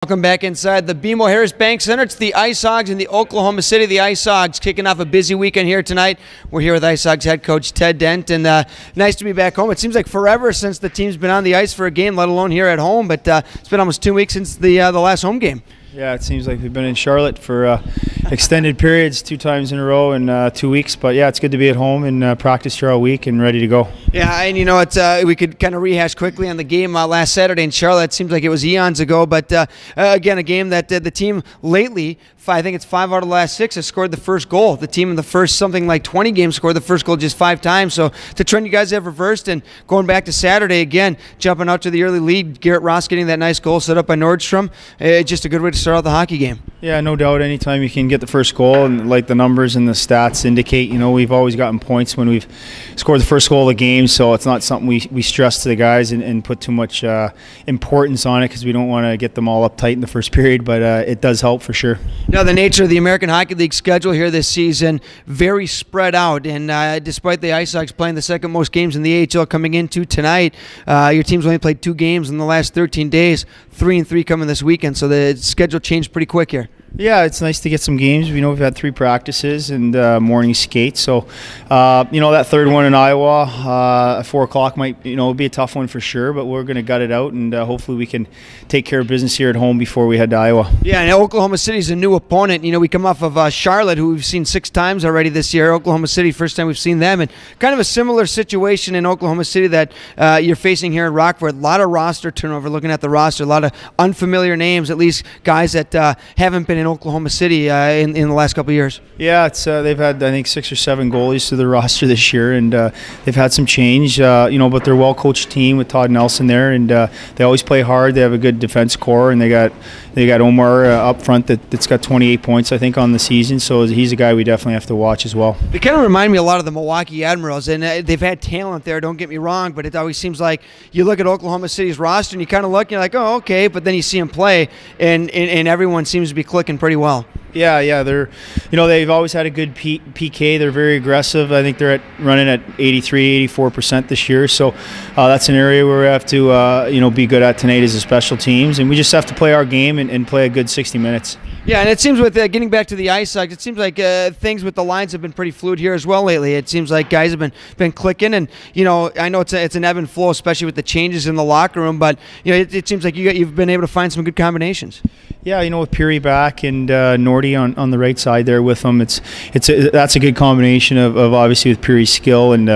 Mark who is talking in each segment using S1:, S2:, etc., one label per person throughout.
S1: Welcome back inside the BMO Harris Bank Center. It's the IceHogs in the Oklahoma City. The IceHogs kicking off a busy weekend here tonight. We're here with IceHogs head coach Ted Dent, and nice to be back home. It seems like forever since the team's been on the ice for a game, let alone here at home, but it's been almost 2 weeks since the last home game.
S2: Yeah, it seems like we've been in Charlotte for extended periods, 2 times in a row in 2 weeks. But yeah, it's good to be at home and practice here all week and ready to go.
S1: Yeah, and you know, it's we could kind of rehash quickly on the game last Saturday in Charlotte. It seems like it was eons ago, but again, a game that the team lately, I think it's 5 out of the last 6, has scored the first goal. The team in the first something like 20 games scored the first goal just 5 times. So it's a trend you guys have reversed. And going back to Saturday again, jumping out to the early lead, Garrett Ross getting that nice goal set up by Nordstrom. Just a good way to start out the hockey game.
S2: Yeah, no doubt. Anytime you can get the first goal, and like the numbers and the stats indicate, you know, we've always gotten points when we've scored the first goal of the game. So it's not something we stress to the guys and put too much importance on it, because we don't want to get them all uptight in the first period. But it does help for sure.
S1: Now, the nature of the American Hockey League schedule here this season, very spread out. And despite the IceHogs playing the second most games in the AHL coming into tonight, your team's only played 2 games in the last 13 days, 3-3 coming this weekend. So the schedule changed pretty quick here.
S2: Yeah, it's nice to get some games. We know we've had 3 practices and morning skates. So, you know, that third one in Iowa at 4 o'clock might, you know, be a tough one for sure, but we're going to gut it out, and hopefully we can take care of business here at home before we head to Iowa.
S1: Yeah, and Oklahoma City's a new opponent. You know, we come off of Charlotte, who we've seen 6 times already this year. Oklahoma City, first time we've seen them, and kind of a similar situation in Oklahoma City that you're facing here in Rockford. A lot of roster turnover, looking at the roster, a lot of unfamiliar names, at least guys that haven't been in Oklahoma City in the last couple of years.
S2: Yeah, it's they've had, I think, 6 or 7 goalies to the roster this year, and they've had some change, you know, but they're a well-coached team with Todd Nelson there, and they always play hard. They have a good defense core, and they got Omar up front that's got 28 points, I think, on the season, so he's a guy we definitely have to watch as well.
S1: They kind of remind me a lot of the Milwaukee Admirals, and they've had talent there, don't get me wrong, but it always seems like you look at Oklahoma City's roster and you kind of look and you're like, oh, okay, but then you see them play, and everyone seems to be clicking pretty well.
S2: Yeah, they're, you know, they've always had a good PK. They're very aggressive. I think they're running at 83-84% this year. So that's an area where we have to, you know, be good at tonight as a special teams, and we just have to play our game and play a good 60 minutes.
S1: Yeah, and it seems with getting back to the IceHogs, it seems like things with the lines have been pretty fluid here as well lately. It seems like guys have been clicking, and you know, I know it's an ebb and flow, especially with the changes in the locker room. But you know, it seems like you've been able to find some good combinations.
S2: Yeah, you know, with Peary back and Nordy on the right side there with them, that's a good combination of obviously with Peary's skill and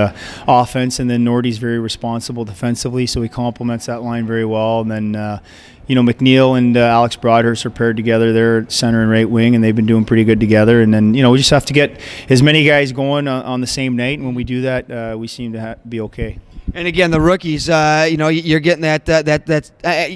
S2: offense, and then Nordy's very responsible defensively, so he complements that line very well. And then you know, McNeil and Alex Broadhurst are paired together. They're center and right wing, and they've been doing pretty good together. And then, you know, we just have to get as many guys going on the same night, and when we do that, we seem to be okay.
S1: And again, the rookies, you know, you're getting that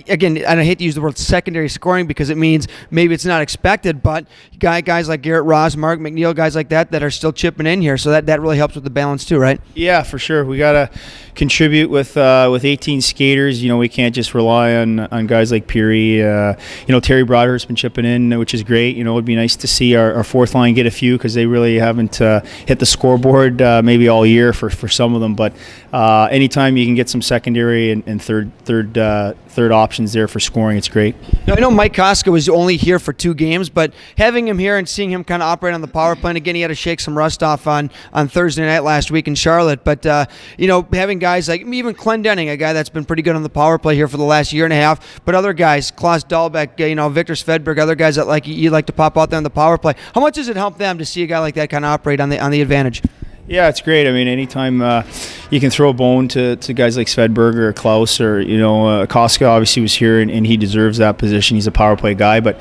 S1: again, I hate to use the word secondary scoring because it means maybe it's not expected, but guys like Garrett Ross, Mark McNeil, guys like that are still chipping in here, so that really helps with the balance too, right? Yeah,
S2: for sure. We got to contribute with 18 skaters. You know, we can't just rely on guys like Peary. You know, Terry Broadhurst's been chipping in, which is great. You know, it'd be nice to see our fourth line get a few, because they really haven't hit the scoreboard maybe all year for some of them, but anytime you can get some secondary and third options there for scoring, it's great.
S1: Now, I know Mike Koska was only here for 2 games, but having him here and seeing him kind of operate on the power play, and again, he had to shake some rust off on Thursday night last week in Charlotte, but you know, having guys like even Clendenning, a guy that's been pretty good on the power play here for the last year and a half, but other guys, Klaus Dahlbeck, you know, Victor Svedberg, other guys that you like to pop out there on the power play. How much does it help them to see a guy like that kind of operate on the advantage?
S2: Yeah, it's great. I mean, anytime you can throw a bone to guys like Svedberg or Klaus, or, you know, Koska obviously was here, and he deserves that position. He's a power play guy. But,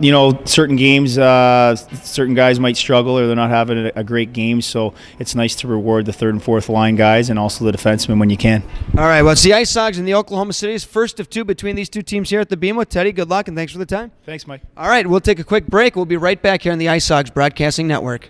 S2: you know, certain games, certain guys might struggle, or they're not having a great game. So it's nice to reward the third and fourth line guys and also the defensemen when you can.
S1: All right, well, it's the IceHogs and the Oklahoma City's first of 2 between these 2 teams here at the BMO. Teddy, good luck, and thanks for the time.
S2: Thanks, Mike.
S1: All right, we'll take a quick break. We'll be right back here on the IceHogs Broadcasting Network.